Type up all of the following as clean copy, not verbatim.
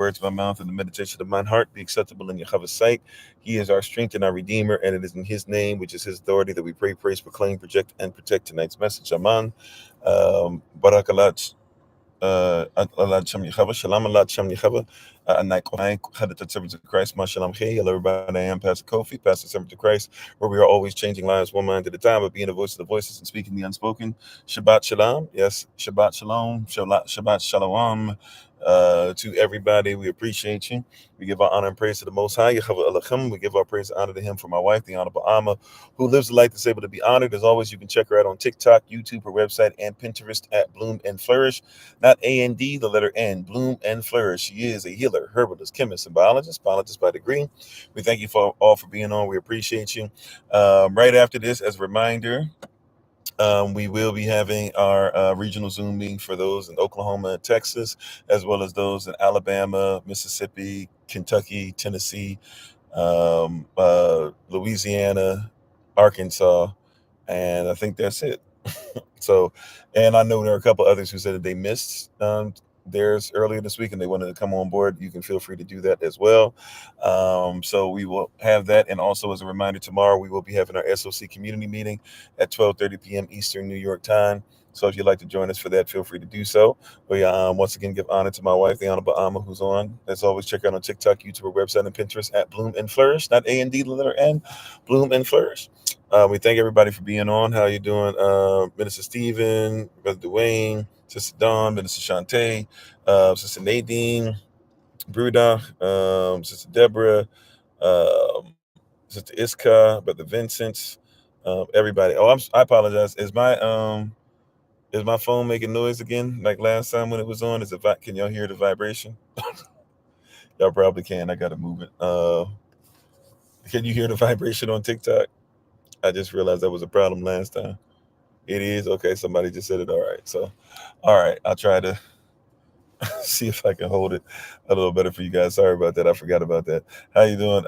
words of my mouth and the meditation of mine heart be acceptable in Yahweh's sight. He is our strength and our redeemer, and it is in his name, which is his authority, that we pray, praise, proclaim, project, and protect tonight's message. Aman. Barakalat. Allah Shem Yechava, Shalom Allah Shem Yechava, Hadith Servants of Christ, Mashalom Hey, hello everybody, I am Pastor Kofi, Pastor Servant of Christ, where we are always changing lives one mind at a time, but being the voice of the voiceless and speaking the unspoken. Shabbat Shalom, yes, Shabbat Shalom, Shabbat Shalom. To everybody, we appreciate you. We give our honor and praise to the Most High, Yahweh Elohim. We give our praise and honor to Him for my wife, the Honorable Amma, who lives a life that's able to be honored. As always, you can check her out on TikTok, YouTube, her website, and Pinterest at Bloom and Flourish. Not A-N-D, the letter N, Bloom and Flourish. She is a healer, herbalist, chemist, and biologist by degree. We thank you all for being on. We appreciate you. Right after this, as a reminder, we will be having our regional Zoom meeting for those in Oklahoma and Texas, as well as those in Alabama, Mississippi, Kentucky, Tennessee, Louisiana, Arkansas, and I think that's it. So, and I know there are a couple others who said that they missed theirs earlier this week and they wanted to come on board. You can feel free to do that as well. So we will have that. And also, as a reminder, tomorrow we will be having our SOC community meeting at 12:30 p.m. Eastern New York time. So if you'd like to join us for that, feel free to do so. We once again give honor to my wife, the Honorable Amma, who's on. As always, check out on TikTok, YouTube, website, and Pinterest at Bloom and Flourish. Not A-N-D, the letter N, Bloom and Flourish. We thank everybody for being on. How you doing? Minister Stephen, Brother Dwayne, Sister Dawn, Minister Shantae, Sister Nadine, Bruda, Sister Deborah, Sister Iska, Brother Vincent, everybody. Oh, I apologize. Is my phone making noise again like last time when it was on? Can y'all hear the vibration? Y'all probably can. I gotta move it. Can you hear the vibration on TikTok? I just realized that was a problem last time. It is okay. Somebody just said it. All right. So, all right. I'll try to see if I can hold it a little better for you guys. Sorry about that. I forgot about that. How you doing?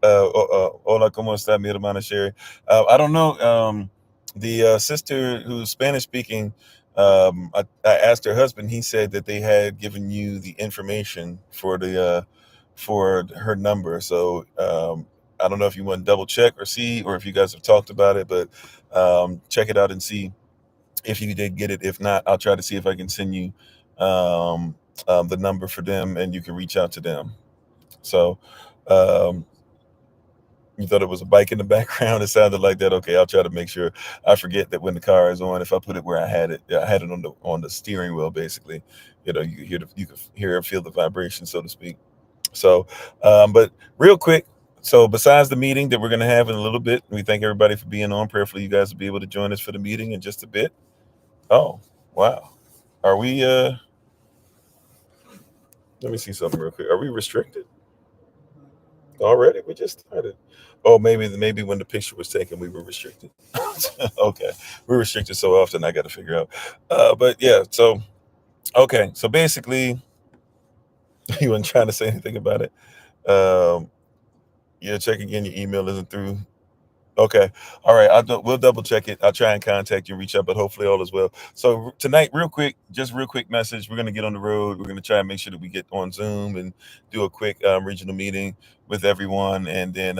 Hola, cómo está, mi hermana Sherry? I don't know. The sister who's Spanish speaking, I asked her husband. He said that they had given you the information for her number. So I don't know if you want to double check or see, or if you guys have talked about it, but check it out and see if you did get it. If not, I'll try to see if I can send you the number for them and you can reach out to them. So um, you thought it was a bike in the background. It sounded like that. Okay, I'll try to make sure I forget that when the car is on. If I put it where I had it on the steering wheel. Basically, you could hear and feel the vibration, so to speak. So, but real quick. So besides the meeting that we're going to have in a little bit, we thank everybody for being on. Prayerfully, you guys will be able to join us for the meeting in just a bit. Oh, wow. Are we? Let me see something real quick. Are we restricted already? We just started. Oh, maybe when the picture was taken, we were restricted. Okay, we're restricted so often. I got to figure out. But yeah. So okay. So basically, you weren't trying to say anything about it. Um, yeah. Check again. Your email isn't through. Okay. All right. We'll double check it. I'll try and contact you, reach out, but hopefully all is well. So tonight, real quick message. We're going to get on the road. We're going to try and make sure that we get on Zoom and do a quick regional meeting with everyone. And then,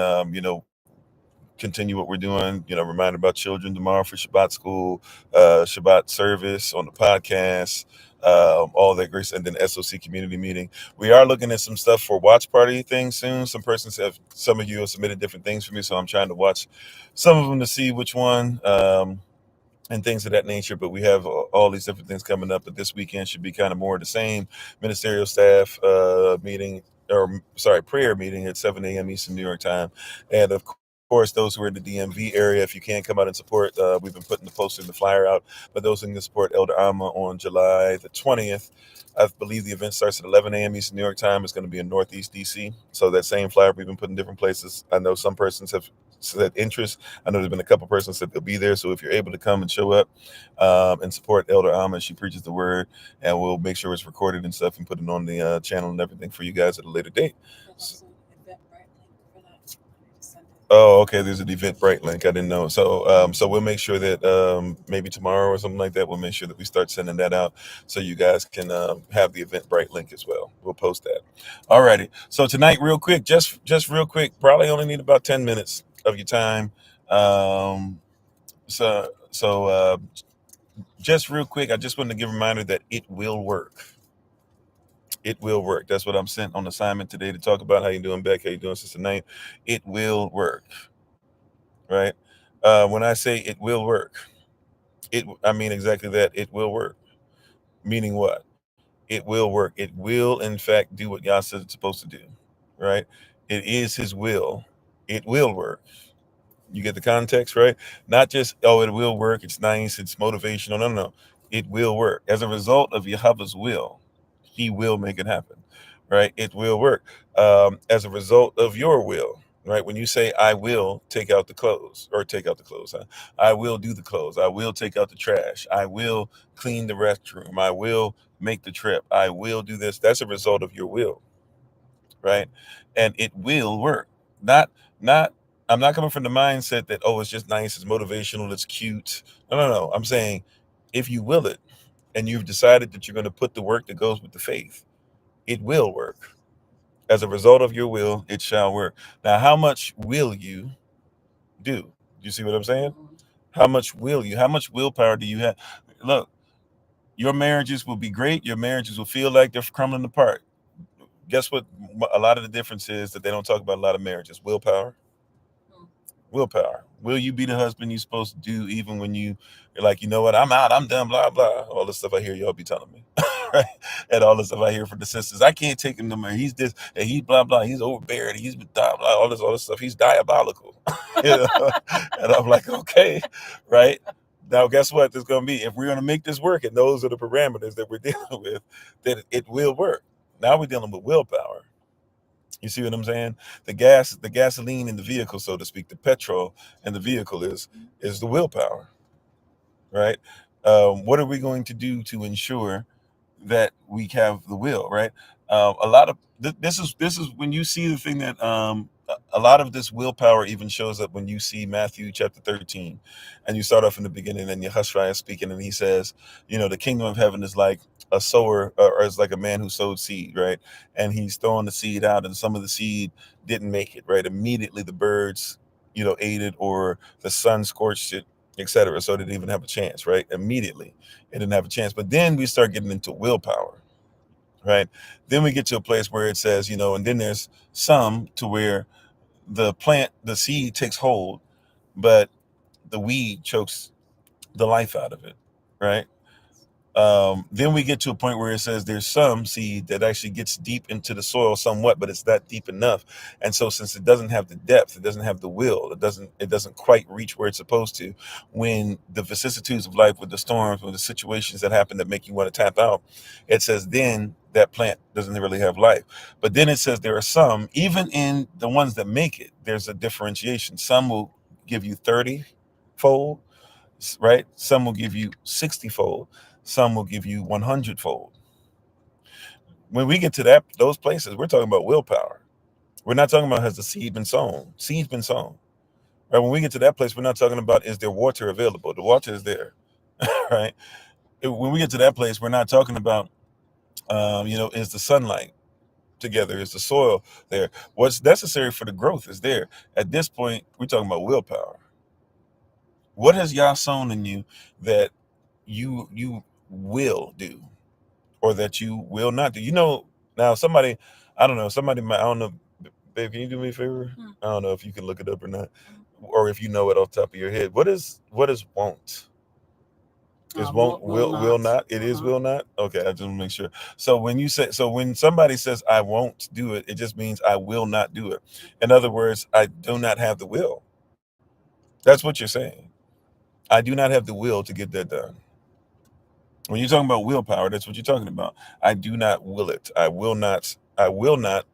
continue what we're doing, remind about children tomorrow for Shabbat school, Shabbat service on the podcast, all that great, and then SOC community meeting. We are looking at some stuff for watch party things soon. Some of you have submitted different things for me, so I'm trying to watch some of them to see which one. And things of that nature, but we have all these different things coming up. But this weekend should be kind of more of the same. Ministerial staff meeting, or sorry, prayer meeting at 7 a.m. Eastern New York time, and of course, those who are in the DMV area, if you can come out and support, we've been putting the poster and the flyer out. But those who can support Elder Alma on July the 20th, I believe the event starts at 11 a.m. Eastern New York time. It's going to be in Northeast DC. So that same flyer we've been putting in different places. I know some persons have said interest. I know there's been a couple persons that they'll be there. So if you're able to come and show up and support Elder Alma, she preaches the word, and we'll make sure it's recorded and stuff and put it on the channel and everything for you guys at a later date. Oh, okay. There's an Eventbrite link. I didn't know. So we'll make sure that maybe tomorrow or something like that, we'll make sure that we start sending that out so you guys can have the Eventbrite link as well. We'll post that. Alrighty. So tonight, real quick, just real quick, probably only need about 10 minutes of your time. Um, so just real quick, I just wanted to give a reminder that it will work. It will work. That's what I'm sent on assignment today to talk about. How you doing, Beck? How you doing, Sister Night? It will work, right? When I say it will work, I mean exactly that. It will work. Meaning what? It will work. It will, in fact, do what Yah says it's supposed to do, right? It is His will. It will work. You get the context, right? Not just, oh, it will work. It's nice. It's motivational. No, no, no. It will work. As a result of Yahweh's will, He will make it happen, right? It will work. As a result of your will, right? When you say, I will take out the clothes or take out the clothes, huh? I will do the clothes. I will take out the trash. I will clean the restroom. I will make the trip. I will do this. That's a result of your will, right? And it will work. Not I'm not coming from the mindset that, oh, it's just nice, it's motivational, it's cute. No, no, no. I'm saying if you will it and you've decided that you're going to put the work that goes with the faith, it will work. As a result of your will, it shall work. Now, how much will you do? You see what I'm saying? How much will you? How much willpower do you have? Look, your marriages will be great. Your marriages will feel like they're crumbling apart. Guess what? A lot of the difference is that they don't talk about a lot of marriages. Willpower. Willpower. Will you be the husband you're supposed to do even when you're like, you know what, I'm out, I'm done, blah, blah. All the stuff I hear y'all be telling me. Right? And all the stuff I hear from the sisters. I can't take him no more. He's this and he's blah blah. He's overbearing. He's blah blah. All this stuff. He's diabolical. You know? And I'm like, okay, right? Now guess what? There's gonna be, if we're gonna make this work, and those are the parameters that we're dealing with, then it will work. Now we're dealing with willpower. You see what I'm saying? The gasoline in the vehicle, so to speak, the petrol in the vehicle is the willpower, right? What are we going to do to ensure that we have the will, right? A lot of this is when you see the thing that a lot of this willpower even shows up when you see Matthew chapter 13, and you start off in the beginning, and Yahushua is speaking, and he says, you know, the kingdom of heaven is like a sower, or is like a man who sowed seed, right? And he's throwing the seed out, and some of the seed didn't make it, right? Immediately the birds, you know, ate it, or the sun scorched it, etc. So it didn't even have a chance, right? Immediately it didn't have a chance. But then we start getting into willpower, right? Then we get to a place where it says, you know, and then there's some to where the seed takes hold, but the weed chokes the life out of it, right? Then we get to a point where it says there's some seed that actually gets deep into the soil somewhat, but it's not deep enough. And so since it doesn't have the depth, it doesn't have the will, it doesn't quite reach where it's supposed to. When the vicissitudes of life, with the storms, with the situations that happen that make you want to tap out, it says then that plant doesn't really have life. But then it says there are some, even in the ones that make it, there's a differentiation. Some will give you 30-fold, right? Some will give you 60-fold. Some will give you 100-fold. When we get to those places, we're talking about willpower. We're not talking about, has the seed been sown? Seed's been sown. Right? When we get to that place, we're not talking about, is there water available? The water is there. Right? When we get to that place, we're not talking about, is the sunlight together? Is the soil there? What's necessary for the growth is there. At this point, we're talking about willpower. What has Yah sown in you that you will do, or that you will not do? You know, now somebody, I don't know, somebody might, I don't know, babe, can you do me a favor? I don't know if you can look it up or not, or if you know it off the top of your head. What is won't? Is won't will not? It is will not? Okay, I just want to make sure. So when somebody says I won't do it, it just means I will not do it. In other words, I do not have the will. That's what you're saying. I do not have the will to get that done. When you're talking about willpower, that's what you're talking about. I do not will it. I will not. I will not.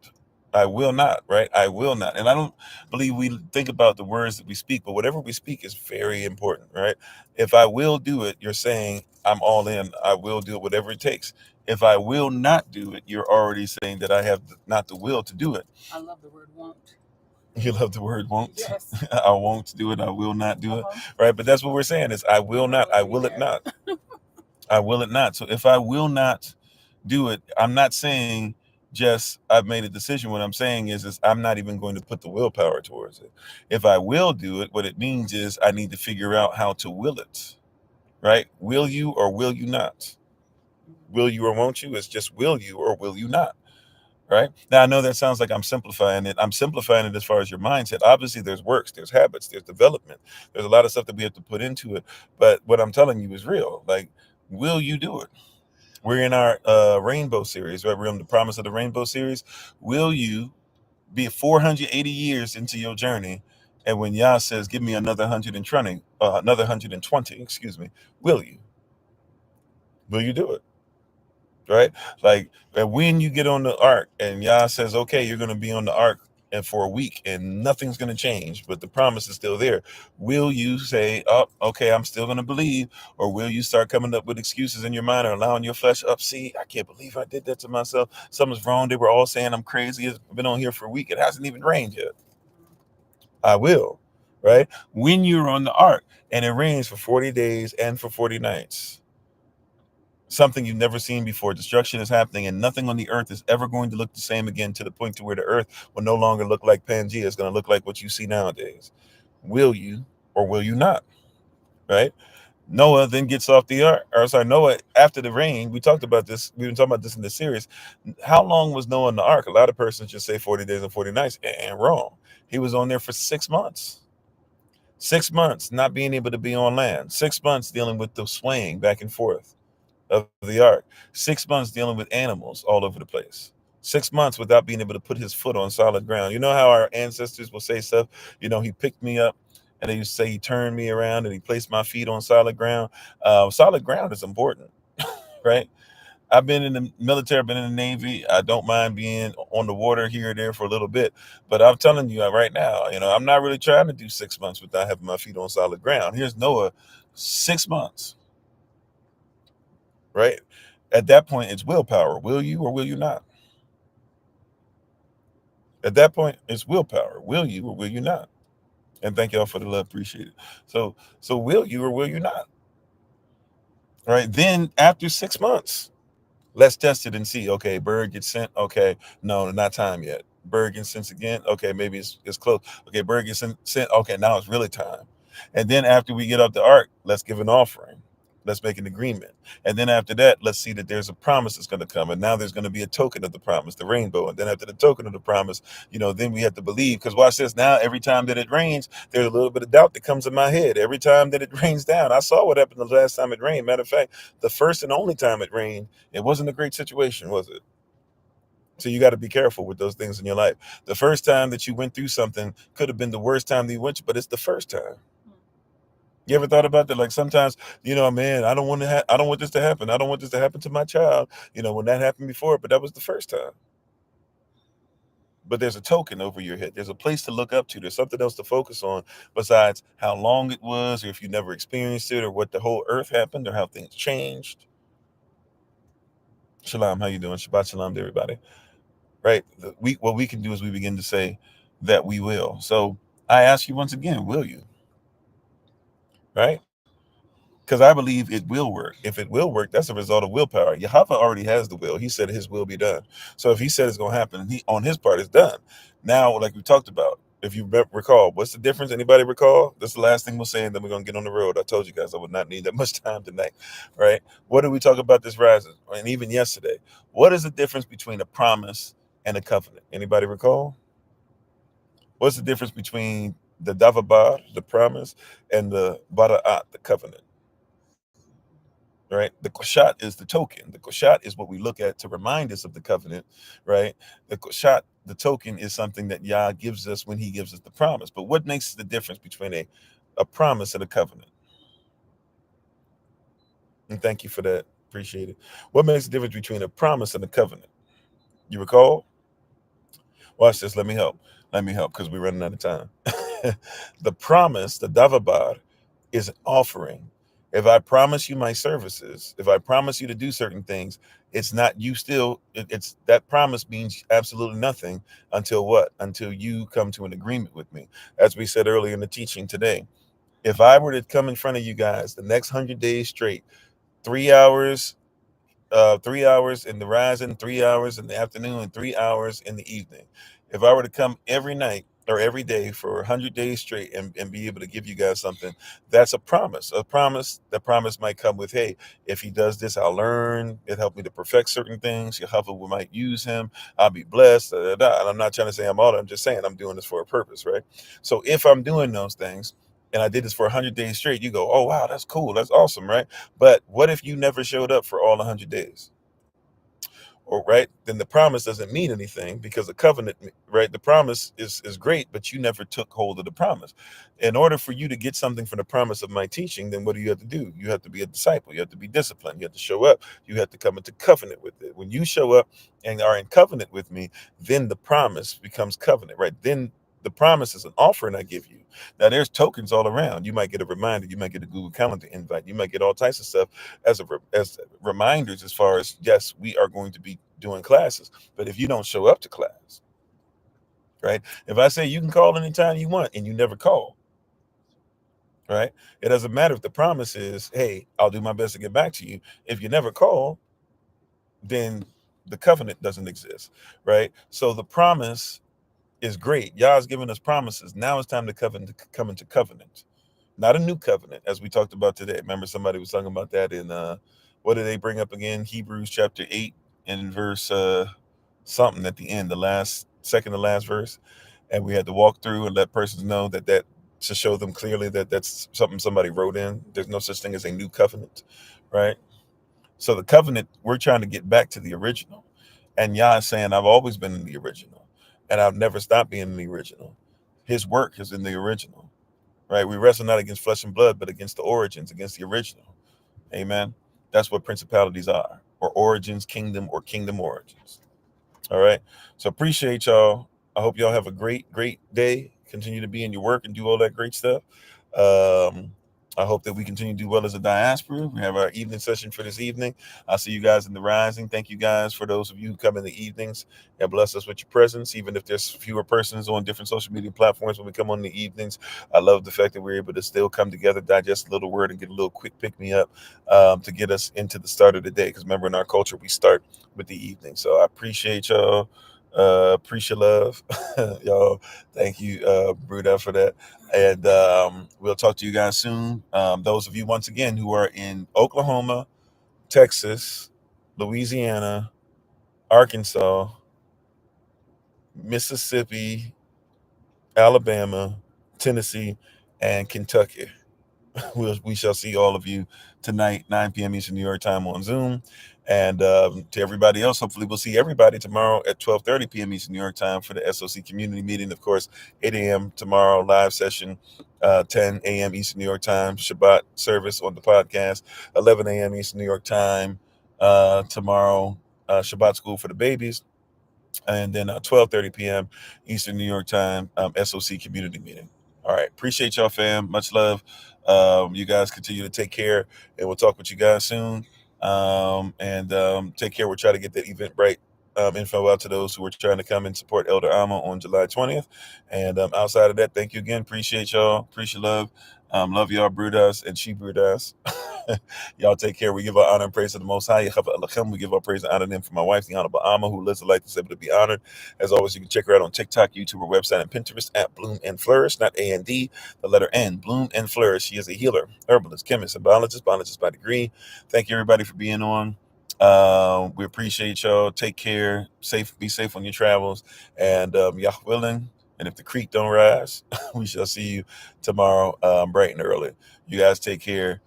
I will not, right? I will not. And I don't believe we think about the words that we speak, but whatever we speak is very important, right? If I will do it, you're saying I'm all in. I will do it, whatever it takes. If I will not do it, you're already saying that I have not the will to do it. I love the word won't. You love the word won't. Yes. I won't do it. I will not do it. Right. But that's what we're saying is I will not. I will it not. I will it not. So if I will not do it, I'm not saying just I've made a decision. What I'm saying is I'm not even going to put the willpower towards it. If I will do it, what it means is I need to figure out how to will it. Right? Will you or will you not? Will you or won't you? It's just will you or will you not? Right? Now I know that sounds like I'm simplifying it. I'm simplifying it as far as your mindset. Obviously, there's works, there's habits, there's development. There's a lot of stuff that we have to put into it. But what I'm telling you is real. Like, will you do it? We're in our rainbow series, right? We're on the promise of the rainbow series. Will you be 480 years into your journey, and when Yah says, "Give me another 120, another 120," excuse me, will you? Will you do it? Right? Like, and when you get on the ark, and Yah says, "Okay, you're going to be on the ark." And for a week, and nothing's going to change, but the promise is still there. Will you say, "Oh, okay, I'm still going to believe," or will you start coming up with excuses in your mind or allowing your flesh up? See, I can't believe I did that to myself. Something's wrong. They were all saying I'm crazy. I've been on here for a week. It hasn't even rained yet. I will, right? When you're on the ark and it rains for 40 days and for 40 nights, something you've never seen before. Destruction is happening, and nothing on the earth is ever going to look the same again, to the point to where the earth will no longer look like Pangea. It's going to look like what you see nowadays. Will you or will you not? Right? Noah then gets off the ark. Or sorry, Noah, after the rain, we talked about this. We've been talking about this in the series. How long was Noah in the ark? A lot of persons just say 40 days and 40 nights, and wrong. He was on there for 6 months. 6 months not being able to be on land. 6 months dealing with the swaying back and forth of the ark. 6 months dealing with animals all over the place. 6 months without being able to put his foot on solid ground. You know how our ancestors will say stuff? He picked me up, and they used to say he turned me around and he placed my feet on solid ground. Solid ground is important, right? I've been in the military, I've been in the Navy. I don't mind being on the water here or there for a little bit. But I'm telling you right now, I'm not really trying to do 6 months without having my feet on solid ground. Here's Noah, 6 months, right? At that point, it's willpower. Will you or will you not? At that point, it's willpower. Will you or will you not? And thank y'all for the love. Appreciate it. So will you or will you not? Right. Then after 6 months, let's test it and see. Okay, bird gets sent. Okay, no, not time yet. Bird gets sent again. Okay, maybe it's close. Okay, bird gets sent. Okay, now it's really time. And then after we get up the ark, let's give an offering. Let's make an agreement. And then after that, let's see that there's a promise that's going to come. And now there's going to be a token of the promise, the rainbow. And then after the token of the promise, then we have to believe. Because watch this now, every time that it rains, there's a little bit of doubt that comes in my head. Every time that it rains down, I saw what happened the last time it rained. Matter of fact, the first and only time it rained, it wasn't a great situation, was it? So you got to be careful with those things in your life. The first time that you went through something could have been the worst time that you went through, but it's the first time. You ever thought about that? Like sometimes, man, I don't want to. I don't want this to happen. I don't want this to happen to my child. When that happened before, but that was the first time. But there's a token over your head. There's a place to look up to. There's something else to focus on besides how long it was, or if you never experienced it, or what the whole earth happened, or how things changed. Shalom, how you doing? Shabbat shalom to everybody. Right? What we can do is we begin to say that we will. So I ask you once again, will you? Right? Because I believe it will work. If it will work, that's a result of willpower. Yahweh already has the will. He said his will be done. So if he said it's going to happen, he on his part, it's done. Now, like we talked about, if you recall, what's the difference? Anybody recall? That's the last thing we'll say, and then we're going to get on the road. I told you guys I would not need that much time tonight, right? What did we talk about this rising? And even yesterday, what is the difference between a promise and a covenant? Anybody recall? What's the difference between the Davabar, the promise, and the Bara'at, the covenant? Right? The koshat is the token. The koshat is what we look at to remind us of the covenant, right? The koshat, the token, is something that Yah gives us when he gives us the promise. But what makes the difference between a promise and a covenant? And thank you for that. Appreciate it. What makes the difference between a promise and a covenant? You recall? Watch this. Let me help. Let me help because we're running out of time. The promise, the davabar, is an offering. If I promise you my services, if I promise you to do certain things, it's not you still, it's that promise means absolutely nothing until what? Until you come to an agreement with me. As we said earlier in the teaching today, if I were to come in front of you guys the next 100 days straight, 3 hours 3 hours in the rising, 3 hours in the afternoon, and 3 hours in the evening. If I were to come every night or every day for 100 days straight and be able to give you guys something, that's a promise. A promise, the promise might come with, hey, if he does this, I'll learn. It helped me to perfect certain things. Your helper we might use him. I'll be blessed. Da, da, da. And I'm not trying to say I'm all that. I'm just saying I'm doing this for a purpose, right? So if I'm doing those things, and I did this for 100 days straight, you go, oh, wow, that's cool. That's awesome, right? But what if you never showed up for all 100 days? Or right, then the promise doesn't mean anything because the covenant, right? The promise is great, but you never took hold of the promise. In order for you to get something from the promise of my teaching, then what do you have to do? You have to be a disciple. You have to be disciplined. You have to show up. You have to come into covenant with it. When you show up and are in covenant with me, then the promise becomes covenant, right? Then the promise is an offering I give you. Now there's tokens all around. You might get a reminder. You might get a Google Calendar invite. You might get all types of stuff as reminders as far as, yes, we are going to be doing classes. But if you don't show up to class, right? If I say you can call anytime you want and you never call, right? It doesn't matter if the promise is, hey, I'll do my best to get back to you. If you never call, then the covenant doesn't exist, right? So the promise is great. Yah's giving us promises. Now it's time to come into covenant. Not a new covenant, as we talked about today. Remember, somebody was talking about that in what did they bring up again? Hebrews chapter 8 and verse something at the end, the last second to last verse. And we had to walk through and let persons know that to show them clearly that that's something somebody wrote in. There's no such thing as a new covenant, right? So the covenant, we're trying to get back to the original. And Yah is saying, I've always been in the original, and I've never stopped being in the original. His work is in the original, right? We wrestle not against flesh and blood, but against the origins, against the original. Amen. That's what principalities are, or origins, kingdom, or kingdom origins. All right. So appreciate y'all. I hope y'all have a great day. Continue to be in your work and do all that great stuff. Um, I hope that we continue to do well as a diaspora. We have our evening session for this evening. I'll see you guys in the rising. Thank you guys for those of you who come in the evenings and bless us with your presence, even if there's fewer persons on different social media platforms when we come on the evenings. I love the fact that we're able to still come together, digest a little word, and get a little quick pick me up to get us into the start of the day. Because remember, in our culture, we start with the evening. So I appreciate y'all. Appreciate love. Y'all, thank you, Bruda, for that. And we'll talk to you guys soon. Those of you, once again, who are in Oklahoma, Texas, Louisiana, Arkansas, Mississippi, Alabama, Tennessee, and Kentucky. We shall see all of you tonight, 9 p.m. Eastern New York time on Zoom. And to everybody else, hopefully we'll see everybody tomorrow at 12:30 p.m. Eastern New York time for the SOC community meeting. Of course, 8 a.m. tomorrow, live session, 10 a.m. Eastern New York time, Shabbat service on the podcast, 11 a.m. Eastern New York time tomorrow, Shabbat school for the babies. And then 12:30 p.m. Eastern New York time, SOC community meeting. All right. Appreciate y'all, fam. Much love. You guys continue to take care, and we'll talk with you guys soon. And take care. We'll try to get that Eventbrite info out to those who are trying to come and support Elder Alma on July 20th. And outside of that, thank you again. Appreciate y'all. Appreciate love. Love y'all, Brudas, and she Brudas. Y'all take care. We give our honor and praise to the Most High. We give our praise and honor to him for my wife, the Honorable Alma, who lives a life that's able to be honored. As always, you can check her out on TikTok, YouTube, or website, and Pinterest at Bloom and Flourish, not A-N-D, the letter N, Bloom and Flourish. She is a healer, herbalist, chemist, and biologist by degree. Thank you, everybody, for being on. We appreciate y'all. Take care. Be safe on your travels. And Yah willing, and if the creek don't rise, we shall see you tomorrow bright and early. You guys take care.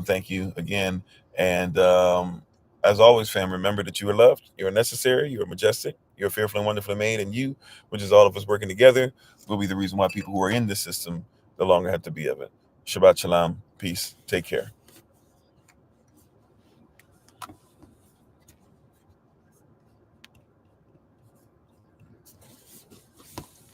Thank you again. And as always, fam, remember that you are loved, you are necessary, you are majestic, you're fearfully and wonderfully made, and you, which is all of us working together, will be the reason why people who are in this system no longer have to be of it. Shabbat shalom. Peace. Take care.